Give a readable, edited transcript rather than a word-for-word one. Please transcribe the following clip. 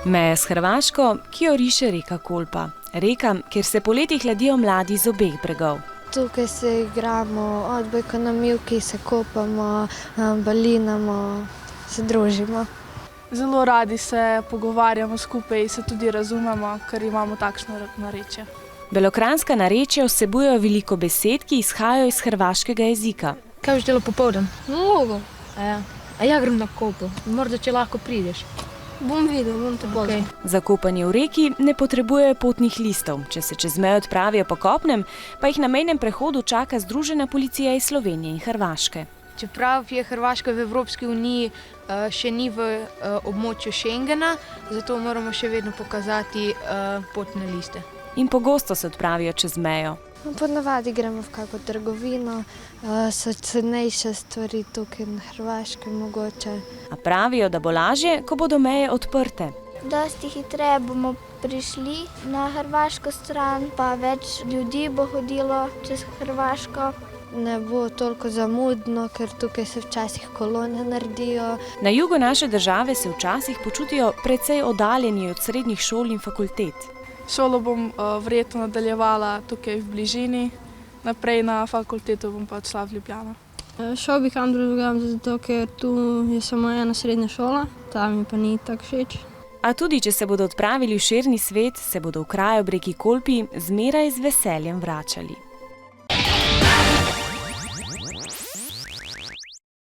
Meja s Hrvaško, ki jo riše reka Kolpa. Reka, kjer se poleti hladijo mladi z obeh bregov. Tukaj se igramo odbojko na mivki, se kopamo, balinamo, se družimo. Zelo radi se pogovarjamo skupaj in se tudi razumemo, ker imamo takšno narečje. Belokranjska narečja vsebujejo veliko besed, ki izhajajo iz hrvaškega jezika. Kaj boš delal popoldan? Mnogo. A ja grem na kopu, morda če lahko prideš. Bom videl, bom te pozval. Za kopanje v reki ne potrebujejo potnih listov. Če se čez mejo odpravijo po kopnem, pa jih na mejnem prehodu čaka združena policija iz Slovenije in Hrvaške. Čeprav je Hrvaška v Evropski uniji, še ni v območju Schengena, zato moramo še vedno pokazati potne liste. In pogosto se odpravijo čez mejo. Ponavadi gremo v kako trgovino, so cenejše stvari tukaj na Hrvaškem mogoče. A pravijo, da bo lažje, ko bodo meje odprte. Dosti hitreje bomo prišli na hrvaško stran, pa več ljudi bo hodilo čez Hrvaško. Ne bo toliko zamudno, ker tukaj se včasih kolone naredijo. Na jugu naše države se včasih počutijo precej oddaljeni od srednjih šol in fakultet. Šolo bom verjetno nadaljevala tukaj v bližini, naprej na fakulteto bom pa odšla v Ljubljano. Šel bi kam drugam, zato ker tu je samo ena srednja šola, tam mi pa ni tako všeč. A tudi, če se bodo odpravili v širni svet, se bodo v kraj ob reki Kolpi zmeraj z veseljem vračali.